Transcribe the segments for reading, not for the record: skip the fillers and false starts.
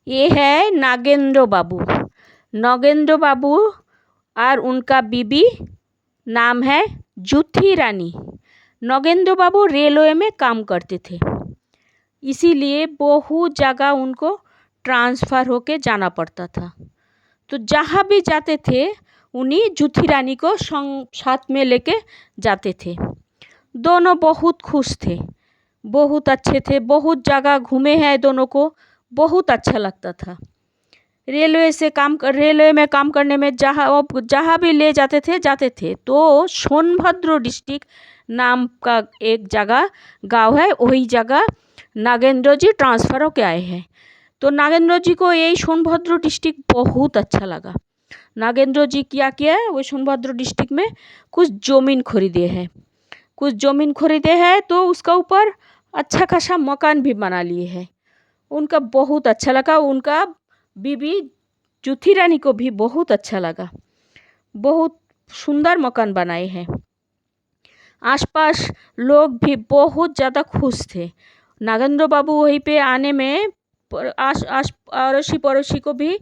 ये है नागेंद्र बाबू। नागेंद्र बाबू और उनका बीबी नाम है जुथी रानी। नागेंद्र बाबू रेलवे में काम करते थे, इसीलिए बहुत जगह उनको ट्रांसफ़र होके जाना पड़ता था। तो जहाँ भी जाते थे उन्हीं जुथी रानी को साथ में लेके जाते थे। दोनों बहुत खुश थे, बहुत अच्छे थे, बहुत जगह घूमे हैं दोनों को, बहुत अच्छा लगता था। रेलवे में काम करने में जहाँ भी ले जाते थे। तो सोनभद्र डिस्ट्रिक्ट नाम का एक जगह गांव है, वही जगह नागेंद्र जी ट्रांसफ़र होके आए हैं। तो नागेंद्र जी को यही सोनभद्र डिस्ट्रिक्ट बहुत अच्छा लगा। नागेंद्र जी क्या किया है, वो सोनभद्र डिस्ट्रिक्ट में कुछ ज़मीन खरीदे हैं, तो उसका ऊपर अच्छा खासा मकान भी बना लिए हैं। उनका बहुत अच्छा लगा, उनका बीबी जुथी रानी को भी बहुत अच्छा लगा। बहुत सुंदर मकान बनाए हैं। आसपास लोग भी बहुत ज़्यादा खुश थे। नागेंद्र बाबू वहीं पे आने में अड़ोसी पड़ोसी को भी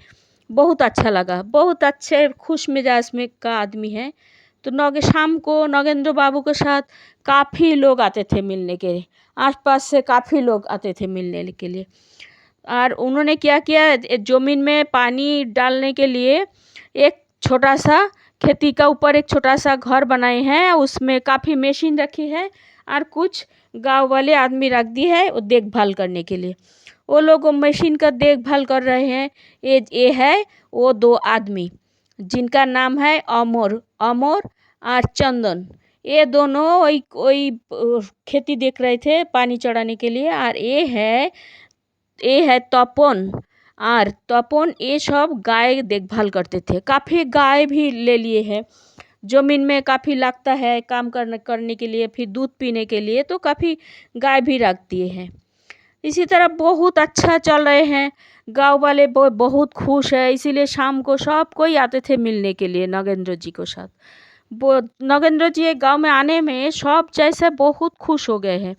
बहुत अच्छा लगा। बहुत अच्छे खुश मिजाज में का आदमी है। तो शाम को नागेंद्र बाबू के साथ काफ़ी लोग आते थे मिलने के लिए, आसपास से काफ़ी लोग आते थे मिलने के लिए। और उन्होंने क्या किया, ज़मीन में पानी डालने के लिए एक छोटा सा खेती का ऊपर एक छोटा सा घर बनाए हैं, उसमें काफ़ी मशीन रखी है और कुछ गांव वाले आदमी रख दिए है वो देखभाल करने के लिए। वो लोग मशीन का देखभाल कर रहे हैं। ये है वो दो आदमी जिनका नाम है अमर और चंदन। ये दोनों वही खेती देख रहे थे पानी चढ़ाने के लिए। और ये है तपन। ये सब गाय देखभाल करते थे, काफ़ी गाय भी ले लिए हैं। ज़मीन में काफ़ी लगता है काम करने के लिए, फिर दूध पीने के लिए, तो काफ़ी गाय भी रख दिए हैं। इसी तरह बहुत अच्छा चल रहे हैं। गांव वाले बहुत खुश है, इसीलिए शाम को सब कोई आते थे मिलने के लिए नागेंद्र जी के साथ। नागेंद्र जी गांव में आने में सब जैसे बहुत खुश हो गए हैं।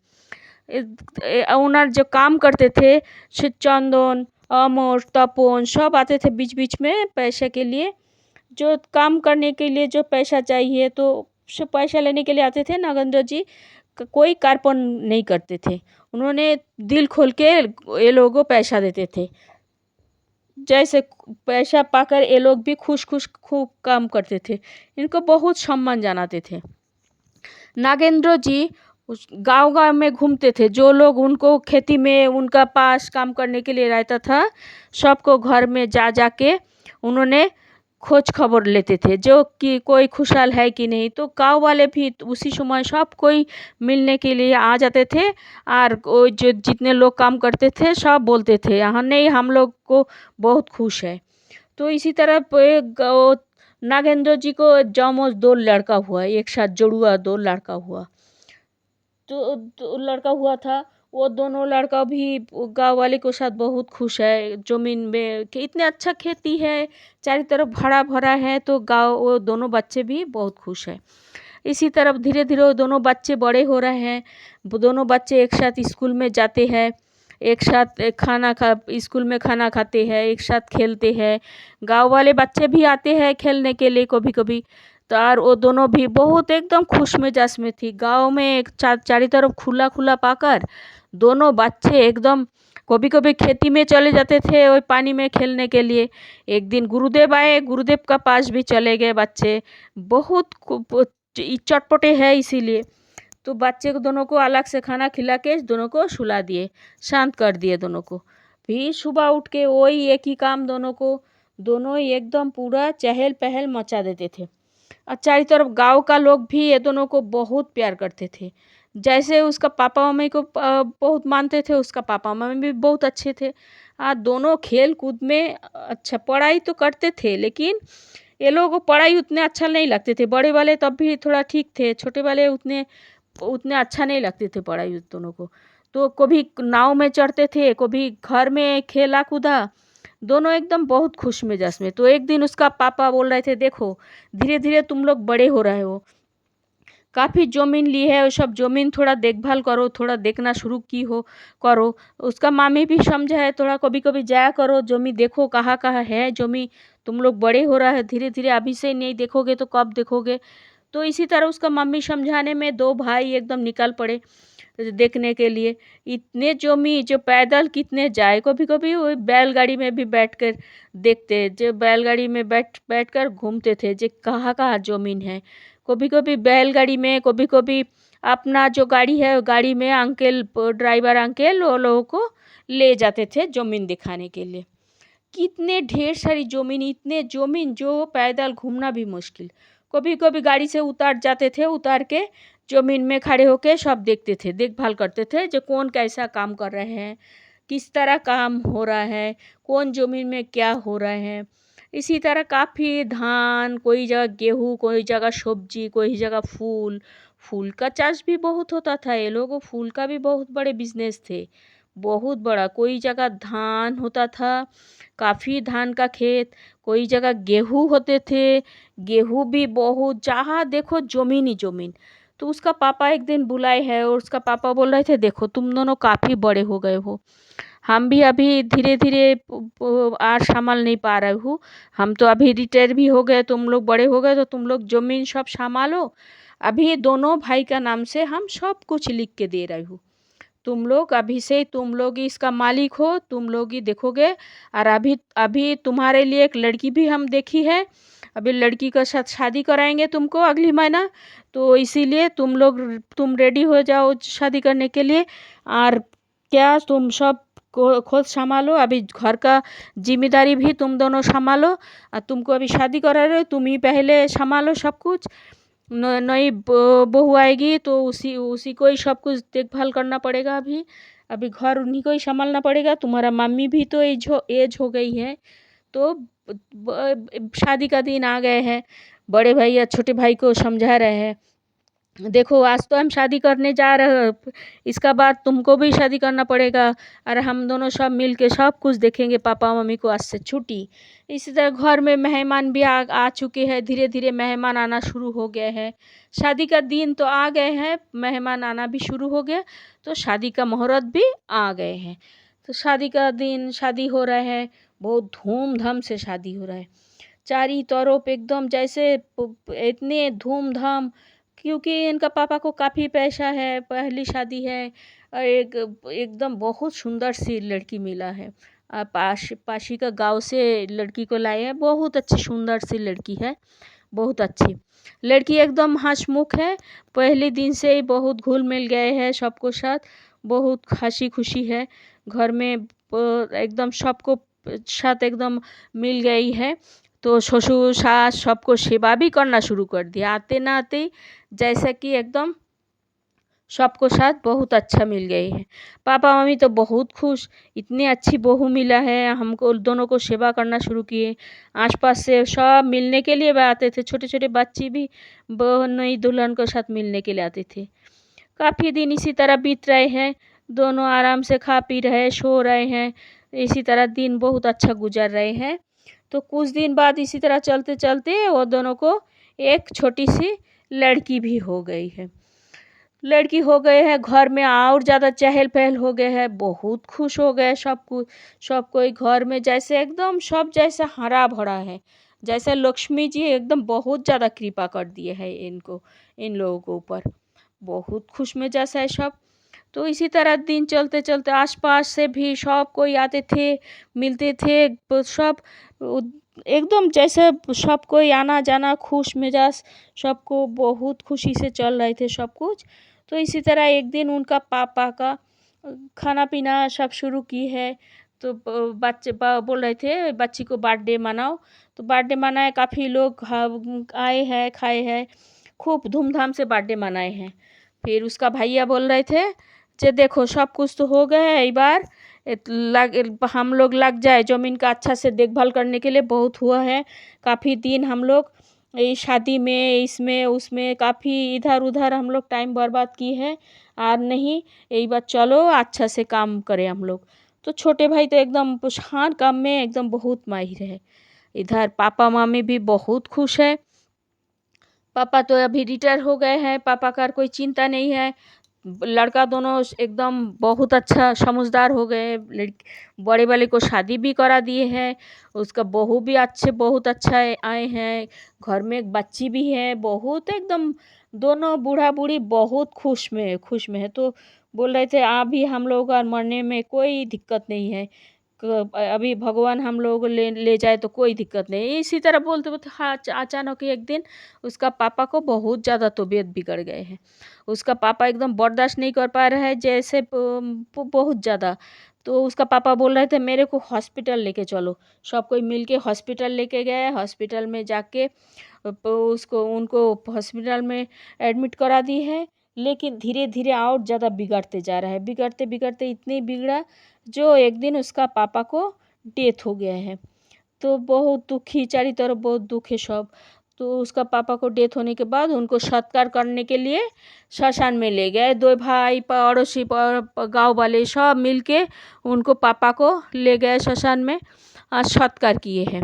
ओनर जो काम करते थे, चंदन, अमर, तपोन, सब आते थे बीच बीच में पैसे के लिए। जो काम करने के लिए जो पैसा चाहिए तो सब पैसा लेने के लिए आते थे। नागेंद्र जी कोई कार्पण नहीं करते थे, उन्होंने दिल खोल के ये लोगों को पैसा देते थे। जैसे पैसा पाकर ये लोग भी खुश खूब काम करते थे, इनको बहुत सम्मान जनाते थे। नागेंद्र जी उस गांव में घूमते थे, जो लोग उनको खेती में उनका पास काम करने के लिए रहता था, सबको घर में जा के उन्होंने खोज खबर लेते थे, जो कि कोई खुशहाल है कि नहीं। तो गांव वाले भी उसी समय सब कोई मिलने के लिए आ जाते थे। और वो जो जितने लोग काम करते थे सब बोलते थे, हाँ नहीं हम लोग को बहुत खुश है। तो इसी तरह नागेंद्र जी को जमोज 2 लड़का हुआ, एक साथ जुड़वा 2 लड़का हुआ। तो लड़का हुआ था, वो दोनों लड़का भी गांव वाले के साथ बहुत खुश है। ज़मीन में कि इतने अच्छा खेती है, चारों तरफ हरा भरा है, तो वो दोनों बच्चे भी बहुत खुश है। इसी तरफ धीरे धीरे वो दोनों बच्चे बड़े हो रहे हैं। वो दोनों बच्चे एक साथ स्कूल में जाते हैं, एक साथ स्कूल में खाना खाते हैं, एक साथ खेलते हैं। गांव वाले बच्चे भी आते हैं खेलने के लिए कभी कभी। तो और वो दोनों भी बहुत एकदम खुश मिजाज में थी। गांव में एक चारों तरफ खुला खुला पाकर दोनों बच्चे एकदम कभी कभी खेती में चले जाते थे वही पानी में खेलने के लिए। एक दिन गुरुदेव आए, गुरुदेव का पास भी चले गए बच्चे। बहुत चटपटे है इसीलिए। तो बच्चे को दोनों को अलग से खाना खिला के दोनों को सुला दिए, शांत कर दिए दोनों को। फिर सुबह उठ के वही एक ही काम दोनों ही एकदम पूरा चहल पहल मचा देते थे। और चारों तरफ गांव का लोग भी ये दोनों को बहुत प्यार करते थे। जैसे उसका पापा मम्मी को बहुत मानते थे, उसका पापा मम्मी भी बहुत अच्छे थे। दोनों खेल कूद में अच्छा, पढ़ाई तो करते थे लेकिन ये लोगों को पढ़ाई उतने अच्छा नहीं लगते थे। बड़े वाले तब भी थोड़ा ठीक थे, छोटे वाले उतने अच्छा नहीं लगते थे पढ़ाई उस दोनों को। तो कभी नाव में चढ़ते थे, कभी घर में खेला कूदा, दोनों एकदम बहुत खुश मिजाज में। तो एक दिन उसका पापा बोल रहे थे, देखो धीरे धीरे तुम लोग बड़े हो रहे हो, काफ़ी ज़मीन ली है, वो सब ज़मीन थोड़ा देखभाल करो, थोड़ा देखना शुरू की हो करो। उसका मामी भी समझा है, थोड़ा कभी-कभी जाया करो, ज़मीन देखो कहाँ-कहाँ है ज़मीन। तुम लोग बड़े हो रहा है धीरे-धीरे, अभी से नहीं देखोगे तो कब देखोगे? तो इसी तरह उसका मम्मी समझाने में 2 भाई एकदम निकल पड़े देखने के लिए। इतने जो पैदल कितने जाए, कभी-कभी वो बैलगाड़ी में भी बैठकर देखते, जो बैलगाड़ी में बैठकर घूमते थे, जे कहाँ-कहाँ ज़मीन है। कभी-कभी बैलगाड़ी में, कभी-कभी अपना जो गाड़ी है, गाड़ी में ड्राइवर अंकल वो लोगों को ले जाते थे ज़मीन दिखाने के लिए। कितने ढेर सारी ज़मीन, इतने ज़मीन जो पैदल घूमना भी मुश्किल। कभी-कभी गाड़ी से उतर जाते थे, उतर के ज़मीन में खड़े होके सब देखते थे, देखभाल करते थे जो कौन कैसा काम कर रहे हैं, किस तरह काम हो रहा है, कौन ज़मीन में क्या हो रहा है। इसी तरह काफ़ी धान, कोई जगह गेहूँ, कोई जगह सब्जी, कोई जगह फूल। फूल का चाष भी बहुत होता था, ये लोग फूल का भी बहुत बड़े बिज़नेस थे, बहुत बड़ा। कोई जगह धान होता था, काफ़ी धान का खेत, कोई जगह गेहूँ होते थे, गेहूँ भी बहुत, जहाँ देखो ज़मीन ही ज़मीन। तो उसका पापा एक दिन बुलाए हैं और उसका पापा बोल रहे थे, देखो तुम दोनों काफ़ी बड़े हो गए हो, हम भी अभी धीरे-धीरे आज संभाल नहीं पा रहे हूँ। हम तो अभी रिटायर भी हो गए, तुम लोग बड़े हो गए तो तुम लोग ज़मीन सब संभालो। अभी दोनों भाई का नाम से हम सब कुछ लिख के दे रही हूँ। तुम लोग अभी से तुम लोग ही इसका मालिक हो, तुम लोग ही देखोगे। और अभी अभी तुम्हारे लिए एक लड़की भी हम देखी है, अभी लड़की के साथ शादी कराएंगे तुमको अगली महीना। तो इसीलिए तुम रेडी हो जाओ शादी करने के लिए। और क्या तुम सब को खुद संभालो, अभी घर का जिम्मेदारी भी तुम दोनों संभालो। और तुमको अभी शादी करा रहे, तुम ही पहले संभालो सब कुछ। नई बहू आएगी तो उसी उसी को ही सब कुछ देखभाल करना पड़ेगा। अभी अभी घर उन्हीं को ही संभालना पड़ेगा। तुम्हारा मम्मी भी तो एज हो गई है। तो शादी का दिन आ गए हैं, बड़े भाई या छोटे भाई को समझा रहे हैं, देखो आज तो हम शादी करने जा रहे हैं, इसका बाद तुमको भी शादी करना पड़ेगा। और हम दोनों सब मिल के सब कुछ देखेंगे, पापा मम्मी को आज से छुट्टी। इसी तरह घर में मेहमान भी आ चुके हैं, धीरे धीरे मेहमान आना शुरू हो गए हैं। शादी का दिन तो आ गए हैं, मेहमान आना भी शुरू हो गया, तो शादी का मुहूर्त भी आ गए हैं। तो शादी का दिन, शादी हो रहा है, बहुत धूमधाम से शादी हो रहा है, चारी तरफ एकदम जैसे इतने धूमधाम। क्योंकि इनका पापा को काफ़ी पैसा है, पहली शादी है और एकदम बहुत सुंदर सी लड़की मिला है। पाशी का गांव से लड़की को लाए हैं, बहुत अच्छी सुंदर सी लड़की है, बहुत अच्छी लड़की, एकदम हंसमुख है। पहले दिन से ही बहुत घुल मिल गए हैं सबको साथ, बहुत हंसी खुशी है घर में। एकदम सबको साथ एकदम मिल गई है। तो ससुर सास सबको सेवा भी करना शुरू कर दिया, आते ना आते ही, जैसा कि एकदम सबको साथ बहुत अच्छा मिल गई है। पापा मम्मी तो बहुत खुश, इतनी अच्छी बहू मिला है हमको, दोनों को सेवा करना शुरू किए। आसपास से सब मिलने के लिए भी आते थे, छोटे छोटे बच्चे भी नई दुल्हन के साथ मिलने के लिए आते थे। काफ़ी दिन इसी तरह बीत रहे हैं, दोनों आराम से खा पी रहे, सो रहे हैं, इसी तरह दिन बहुत अच्छा गुजर रहे हैं। तो कुछ दिन बाद इसी तरह चलते चलते वो दोनों को एक छोटी सी लड़की भी हो गई है। लड़की हो गए हैं, घर में और ज़्यादा चहल पहल हो गए हैं, बहुत खुश हो गए सब कुछ। सब कोई घर में जैसे एकदम सब जैसे हरा भरा है, जैसे लक्ष्मी जी एकदम बहुत ज़्यादा कृपा कर दिए हैं इनको, इन लोगों के ऊपर। बहुत खुश मिजाज है सब। तो इसी तरह दिन चलते चलते आसपास से भी सब कोई आते थे, मिलते थे, सब एकदम जैसे सब कोई आना जाना खुश मिजाज, सबको बहुत खुशी से चल रहे थे सब कुछ। तो इसी तरह एक दिन उनका पापा का खाना पीना सब शुरू की है। तो बच्चे बोल रहे थे बच्ची को बर्थडे मनाओ, तो बर्थडे मनाए, काफ़ी लोग आए हैं, खाए हैं, खूब धूमधाम से बर्थडे मनाए हैं। फिर उसका भैया बोल रहे थे जे देखो सब कुछ तो हो गया है, एक बार हम लोग लग जाए ज़मीन का अच्छा से देखभाल करने के लिए, बहुत हुआ है, काफ़ी दिन हम लोग इस शादी में इसमें उसमें काफ़ी इधर उधर हम लोग टाइम बर्बाद किए हैं। और नहीं, एक बार चलो अच्छा से काम करें हम लोग। तो छोटे भाई तो एकदम हर काम में एकदम बहुत माहिर है। इधर पापा मम्मी भी बहुत खुश है। पापा तो अभी रिटायर हो गए हैं, पापा का कोई चिंता नहीं है। लड़का दोनों एकदम बहुत अच्छा समझदार हो गए। बड़े वाले को शादी भी करा दिए हैं, उसका बहू भी बहुत अच्छा आए हैं। घर में एक बच्ची भी है, बहुत एकदम दोनों बूढ़ा बूढ़ी बहुत खुश में है। तो बोल रहे थे अभी हम लोग का मरने में कोई दिक्कत नहीं है, अभी भगवान हम लोग को ले ले जाए तो कोई दिक्कत नहीं। इसी तरह बोलते बोलते हाँ, अचानक एक दिन उसका पापा को बहुत ज़्यादा तबीयत बिगड़ गए हैं। उसका पापा एकदम बर्दाश्त नहीं कर पा रहे हैं, जैसे बहुत ज़्यादा। तो उसका पापा बोल रहे थे मेरे को हॉस्पिटल लेके चलो। सब कोई मिल के हॉस्पिटल लेके गए। हॉस्पिटल में जाके उनको हॉस्पिटल में एडमिट करा दी है। लेकिन धीरे धीरे और ज़्यादा बिगड़ते जा रहा है, बिगड़ते बिगड़ते इतनी बिगड़ा जो एक दिन उसका पापा को डेथ हो गया है। तो बहुत दुखी, चारों तरफ बहुत दुख है सब। तो उसका पापा को डेथ होने के बाद उनको सत्कार करने के लिए श्मशान में ले गए। दो भाई पड़ोसी गांव वाले सब मिलके उनको पापा को ले गए श्मशान में, सत्कार किए हैं।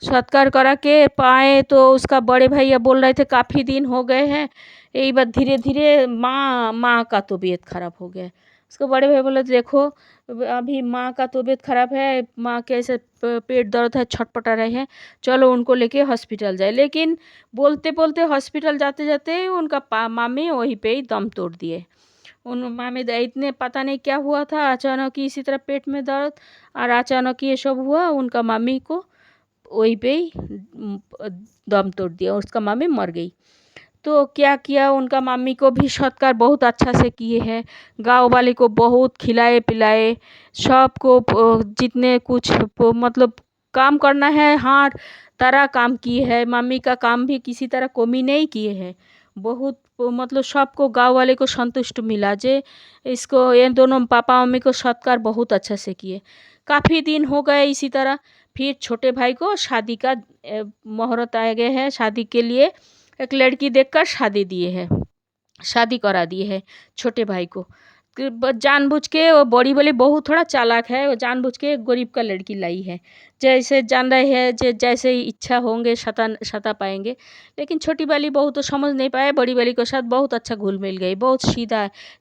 सत्कार करा के पाए तो उसका बड़े भैया बोल रहे थे काफ़ी दिन हो गए हैं, यही बात धीरे धीरे माँ का तबीयत खराब हो गया। उसके बड़े भाई बोले देखो अभी माँ का तबीयत खराब है, माँ के ऐसे पेट दर्द है, छटपटा रहे हैं, चलो उनको लेके हॉस्पिटल जाए। लेकिन बोलते बोलते हॉस्पिटल जाते जाते उनका मामी वहीं पे ही दम तोड़ दिए। उन मामी इतने पता नहीं क्या हुआ था, अचानक ही इसी तरह पेट में दर्द और अचानक ये सब हुआ, उनका मामी को वहीं पे ही दम तोड़ दिया, उसका मामी मर गई। तो क्या किया, उनका मामी को भी सत्कार बहुत अच्छा से किए हैं। गांव वाले को बहुत खिलाए पिलाए, सबको जितने कुछ मतलब काम करना है हर तरह काम किए हैं। मामी का काम भी किसी तरह कमी नहीं किए हैं। बहुत मतलब सबको गांव वाले को संतुष्ट मिला जे इसको ये दोनों पापा मम्मी को सत्कार बहुत अच्छा से किए। काफ़ी दिन हो गए इसी तरह। फिर छोटे भाई को शादी का मुहूर्त आ गए हैं, शादी के लिए एक लड़की देखकर शादी दिए है, शादी करा दिए है छोटे भाई को। जानबूझ के वो बड़ी वाली बहू थोड़ा चालाक है, वो जानबूझ के गरीब का लड़की लाई है। जैसे जान रहे हैं जैसे इच्छा होंगे सता पाएंगे। लेकिन छोटी वाली बहू तो समझ नहीं पाए, बड़ी वाली के साथ बहुत अच्छा घुल मिल गई, बहुत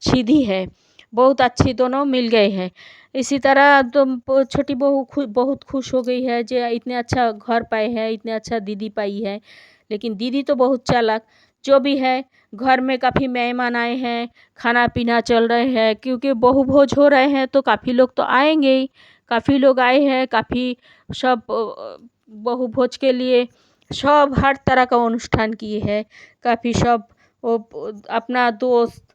सीधी है, बहुत अच्छी दोनों मिल गए हैं। इसी तरह तो छोटी बहू बहुत खुश हो गई है जो इतने अच्छा घर पाए हैं, इतने अच्छा दीदी पाई है। लेकिन दीदी तो बहुत चालाक। जो भी है घर में काफ़ी मेहमान आए हैं, खाना पीना चल रहे हैं, क्योंकि बहु भोज हो रहे हैं तो काफ़ी लोग तो आएंगे ही। काफ़ी लोग आए हैं, काफ़ी सब बहु भोज के लिए सब हर तरह का अनुष्ठान किए हैं। काफ़ी सब अपना दोस्त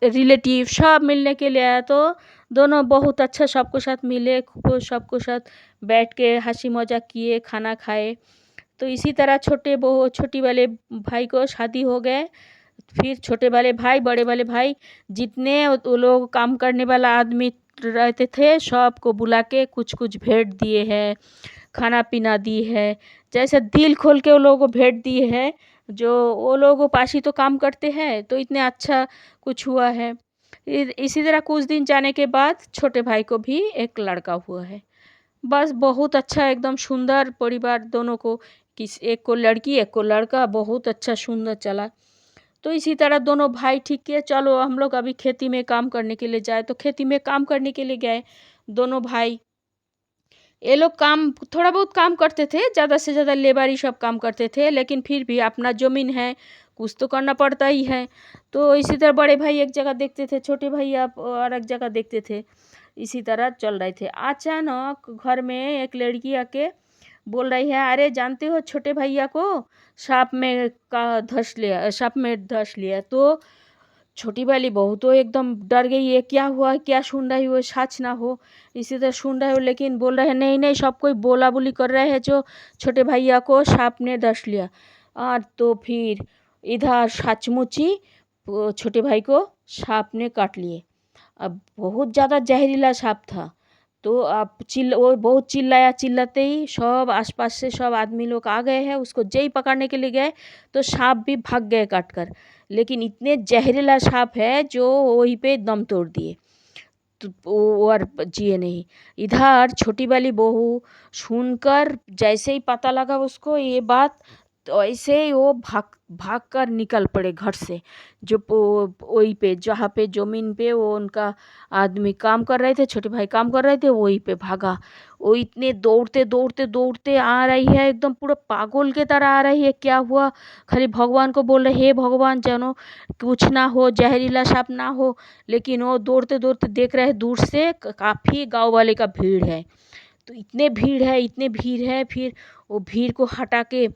रिलेटिव सब मिलने के लिए आया। तो दोनों बहुत अच्छा सबको साथ मिले, सबको साथ बैठ के हंसी मजाक किए, खाना खाए। तो इसी तरह छोटी वाले भाई को शादी हो गए। फिर छोटे वाले भाई बड़े वाले भाई जितने वो लोग काम करने वाला आदमी रहते थे सबको बुला के कुछ कुछ भेंट दिए हैं, खाना पीना दी है। जैसे दिल खोल के वो लोगों को भेंट दिए हैं। जो वो लोग पासी तो काम करते हैं तो इतने अच्छा कुछ हुआ है। इसी तरह कुछ दिन जाने के बाद छोटे भाई को भी एक लड़का हुआ है। बस बहुत अच्छा एकदम सुंदर परिवार दोनों को, एक को लड़की एक को लड़का, बहुत अच्छा सुंदर चला। तो इसी तरह दोनों भाई ठीक है, चलो हम लोग अभी खेती में काम करने के लिए जाए। तो खेती में काम करने के लिए गए दोनों भाई। ये लोग काम थोड़ा बहुत काम करते थे, ज़्यादा से ज़्यादा लेबारी सब काम करते थे, लेकिन फिर भी अपना ज़मीन है, कुछ तो करना पड़ता ही है। तो इसी तरह बड़े भाई एक जगह देखते थे, छोटे भाई आप और एक जगह देखते थे। इसी तरह चल रहे थे। अचानक घर में एक लड़की आके बोल रही है, अरे जानते हो छोटे भैया को सांप में धंस लिया। तो छोटी वाली बहू तो एकदम डर गई है, क्या हुआ, क्या सुन रही हो, सच ना हो। इसी तरह सुन रहे हो, लेकिन बोल रहे हैं नहीं नहीं, सब कोई बोला बोली कर रहे हैं जो छोटे भैया को सांप ने डस लिया। और तो फिर इधर सचमुच ही वो छोटे भाई को सांप ने काट लिए। अब बहुत ज़्यादा जहरीला सांप था। तो आप वो बहुत चिल्लाया, चिल्लाते ही सब आसपास से सब आदमी लोग आ गए हैं, उसको जय पकड़ने के लिए गए तो सांप भी भाग गए काट कर। लेकिन इतने जहरीला सांप है जो वहीं पे दम तोड़ दिए। तो वो और जिए नहीं। इधर छोटी वाली बहू सुनकर जैसे ही पता लगा उसको ये बात, तो ऐसे ही वो भाग भाग कर निकल पड़े घर से। जो वहीं पे जहाँ पे ज़मीन पे वो उनका आदमी काम कर रहे थे, छोटे भाई काम कर रहे थे, वहीं पे भागा। वो इतने दौड़ते दौड़ते दौड़ते आ रही है, एकदम पूरा पागल के तरह आ रही है। क्या हुआ, खाली भगवान को बोल रहे, हे भगवान जानो कुछ ना हो, जहरीला सांप ना हो। लेकिन वो दौड़ते दौड़ते देख रहे हैं दूर से काफ़ी गांव वाले का भीड़ है। तो इतने भीड़ है, इतने भीड़ है, फिर वो भीड़ को हटा के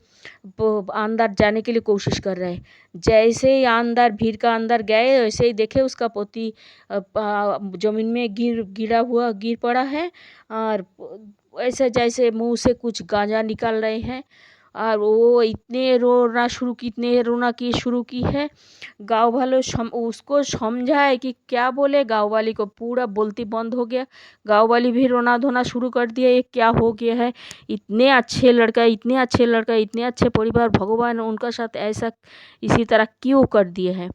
अंदर जाने के लिए कोशिश कर रहे हैं। जैसे ही अंदर भीड़ का अंदर गए, वैसे ही देखे उसका पोती जमीन में गिर पड़ा है। और ऐसे जैसे मुंह से कुछ गांजा निकाल रहे हैं। और वो इतने रोना की शुरू की है। गाँव वालों उसको समझाए कि क्या बोले, गाँव वाली को पूरा बोलती बंद हो गया। गाँव वाली भी रोना धोना शुरू कर दिया, ये क्या हो गया है, इतने अच्छे लड़का, इतने अच्छे लड़का, इतने अच्छे परिवार, भगवान उनका साथ ऐसा इसी तरह क्यों कर दिए हैं।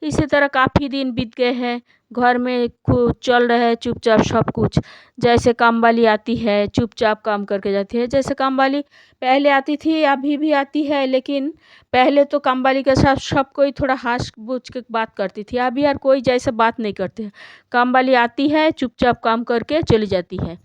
इसी तरह काफ़ी दिन बीत गए हैं। घर में चल रहा है चुपचाप सब कुछ। जैसे काम वाली आती है चुपचाप काम करके जाती है। जैसे काम वाली पहले आती थी, अभी भी आती है, लेकिन पहले तो काम वाली के साथ सब कोई थोड़ा हंस बुझ के बात करती थी। अभी यार कोई जैसे बात नहीं करते हैं। काम वाली आती है चुपचाप काम करके चली जाती है।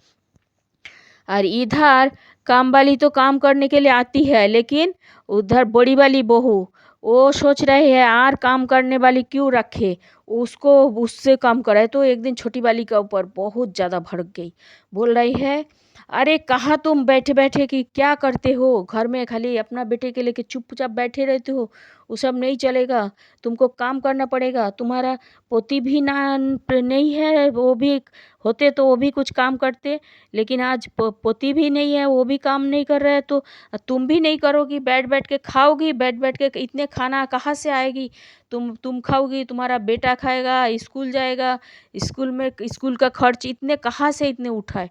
और इधर काम वाली तो काम करने के लिए आती है, लेकिन उधर बड़ी वाली बहू वो सोच रही है यार काम करने वाली क्यों रखे, उसको उससे काम कराए। तो एक दिन छोटी वाली के ऊपर बहुत ज़्यादा भड़क गई। बोल रही है, अरे कहाँ तुम बैठे बैठे कि क्या करते हो, घर में खाली अपना बेटे के लेके चुपचाप बैठे रहते हो, वो सब नहीं चलेगा, तुमको काम करना पड़ेगा। तुम्हारा पोती भी ना नहीं है, वो भी होते तो वो भी कुछ काम करते, लेकिन आज पोती भी नहीं है, वो भी काम नहीं कर रहे है, तो तुम भी नहीं करोगी, बैठ बैठ के खाओगी, बैठ बैठ के इतने खाना कहाँ से आएगी। तुम खाओगी, तुम्हारा बेटा खाएगा, स्कूल जाएगा, स्कूल का खर्च इतने कहाँ से इतने उठाए।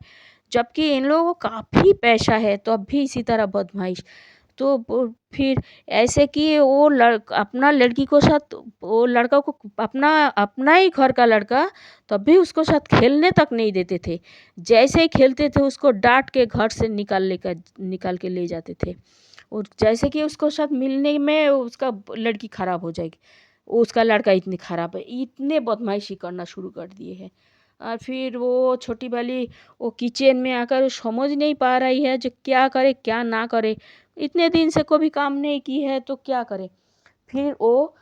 जबकि इन लोगों को काफ़ी पैसा है, तो अब भी इसी तरह बदमाइश। तो फिर ऐसे कि वो अपना लड़की को साथ, वो लड़का को अपना अपना ही घर का लड़का, तब भी उसको साथ खेलने तक नहीं देते थे। जैसे ही खेलते थे उसको डांट के घर से निकाल के ले जाते थे। और जैसे कि उसको साथ मिलने में उसका लड़की खराब हो जाएगी, उसका लड़का इतनी खराब है, इतने बदमाशी करना शुरू कर दिए हैं। और फिर वो छोटी वाली वो किचन में आकर समझ नहीं पा रही है जो क्या करे क्या ना करे। इतने दिन से कभी काम नहीं की है तो क्या करे। फिर वो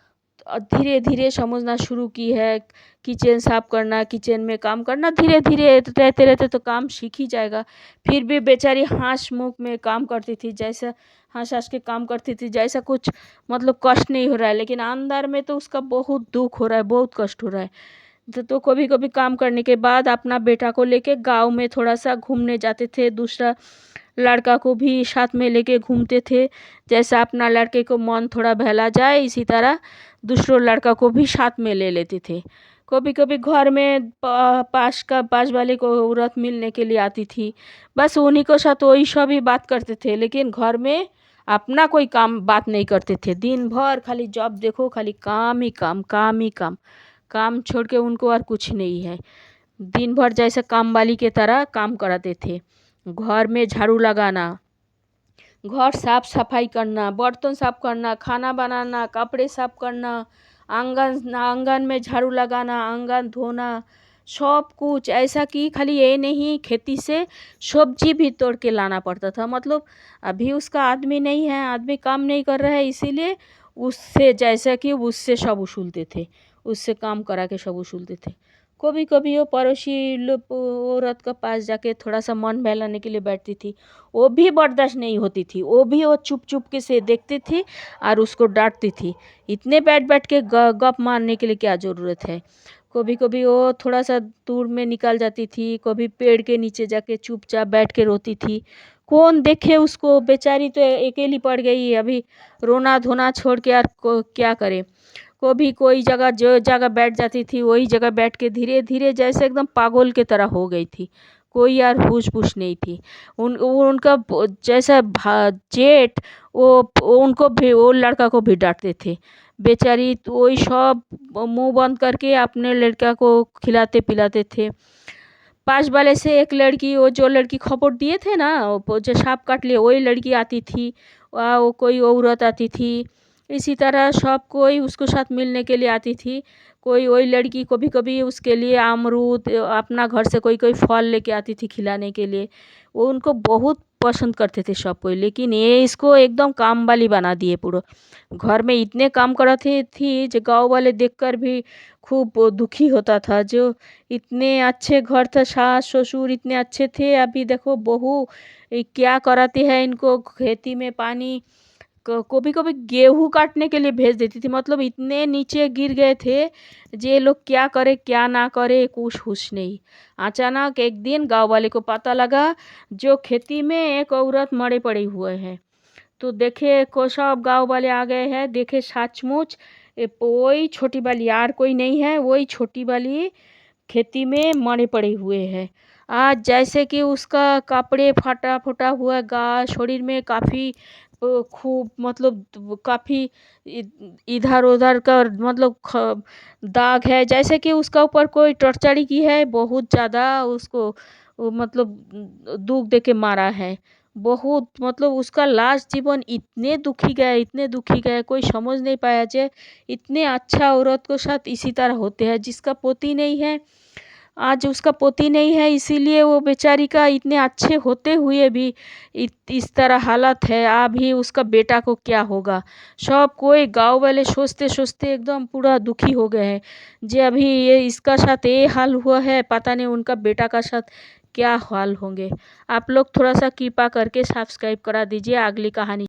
धीरे धीरे समझना शुरू की है, किचन साफ करना, किचन में काम करना, धीरे धीरे रहते रहते तो काम सीख ही जाएगा। फिर भी बेचारी हंस मुख में काम करती थी, जैसा हंस हंस के काम करती थी, जैसा कुछ मतलब कष्ट नहीं हो रहा है, लेकिन अंदर में तो उसका बहुत दुख हो रहा है, बहुत कष्ट हो रहा है। तो कभी कभी काम करने के बाद अपना बेटा को लेके गांव में थोड़ा सा घूमने जाते थे, दूसरा लड़का को भी साथ में लेके घूमते थे। जैसा अपना लड़के को मन थोड़ा बहला जाए, इसी तरह दूसरों लड़का को भी साथ में ले लेते थे। कभी कभी घर में पास वाले को औरत मिलने के लिए आती थी, बस उन्हीं को साथ वही सभी बात करते थे, लेकिन घर में अपना कोई काम बात नहीं करते थे। दिन भर खाली जॉब देखो, खाली काम ही काम, काम ही काम, काम छोड़ के उनको और कुछ नहीं है। दिन भर जैसे काम वाली के तरह काम कराते थे। घर में झाड़ू लगाना, घर साफ सफाई करना, बर्तन साफ करना, खाना बनाना, कपड़े साफ करना, आंगन में झाड़ू लगाना, आंगन धोना, सब कुछ। ऐसा कि खाली ये नहीं, खेती से सब्जी भी तोड़ के लाना पड़ता था। मतलब अभी उसका आदमी नहीं है, आदमी काम नहीं कर रहा है, इसीलिए उससे जैसा कि उससे सब वसूलते थे, उससे काम करा के सब वसूलते थे। कभी कभी वो पड़ोसी लोग औरत के पास जाके थोड़ा सा मन बहलाने के लिए बैठती थी, वो भी बर्दाश्त नहीं होती थी, वो चुप चुप के से देखती थी और उसको डांटती थी। इतने बैठ बैठ के गप मारने के लिए क्या ज़रूरत है। कभी कभी वो थोड़ा सा दूर में निकल जाती थी, कभी पेड़ के नीचे जाके चुपचाप बैठ के रोती थी। कौन देखे उसको, बेचारी तो अकेली पड़ गई, अभी रोना धोना छोड़ के यार क्या करे। कभी कोई जगह जो जगह बैठ जाती थी, वही जगह बैठ के धीरे धीरे जैसे एकदम पागल के तरह हो गई थी। कोई यार होश पूछ नहीं थी। उनका जैसा जेठ, वो उनको भी, वो लड़का को भी डांटते थे, बेचारी तो वही सब मुँह बंद करके अपने लड़का को खिलाते पिलाते थे। पास वाले से एक लड़की, वो जो लड़की खबर दिए थे ना, वो जो सांप काट लिए, वही लड़की आती थी। वो कोई औरत आती थी। इसी तरह सब कोई उसके साथ मिलने के लिए आती थी। कोई वही लड़की कभी कभी उसके लिए अमरूद अपना घर से कोई कोई फल लेके आती थी खिलाने के लिए। वो उनको बहुत पसंद करते थे सब कोई, लेकिन ये इसको एकदम काम वाली बना दिए पूरा। घर में इतने काम कराती थी जो गाँव वाले देखकर भी खूब दुखी होता था। जो इतने अच्छे घर था, सास ससुर इतने अच्छे थे, अभी देखो बहू क्या कराती है इनको। खेती में पानी कभी कभी गेहूं काटने के लिए भेज देती थी। मतलब इतने नीचे गिर गए थे। जे लोग क्या करे क्या ना करे कुछ होश नहीं। अचानक एक दिन गांव वाले को पता लगा जो खेती में एक औरत मरे पड़ी हुए है। तो देखे को सब गाँव वाले आ गए हैं, देखे सचमुच वही छोटी वाली, यार कोई नहीं है, वही छोटी वाली खेती में मरे पड़े हुए हैं। आज जैसे कि उसका कपड़े फटा फटा हुआ, गा शरीर में काफ़ी खूब मतलब काफ़ी इधर उधर का मतलब दाग है, जैसे कि उसका ऊपर कोई टॉर्चरी की है बहुत ज़्यादा। उसको मतलब दुख दे के मारा है बहुत। मतलब उसका लास्ट जीवन इतने दुखी गया, इतने दुखी गया, कोई समझ नहीं पाया जे इतने अच्छा औरत के साथ इसी तरह होते हैं। जिसका पोती नहीं है, आज उसका पोती नहीं है, इसीलिए वो बेचारी का इतने अच्छे होते हुए भी इस तरह हालत है। अभी उसका बेटा को क्या होगा, सब कोई गांव वाले सोचते सोचते एकदम पूरा दुखी हो गए हैं। जे अभी ये इसका साथ ये हाल हुआ है, पता नहीं उनका बेटा का साथ क्या हाल होंगे। आप लोग थोड़ा सा कृपा करके सब्सक्राइब करा दीजिए, अगली कहानी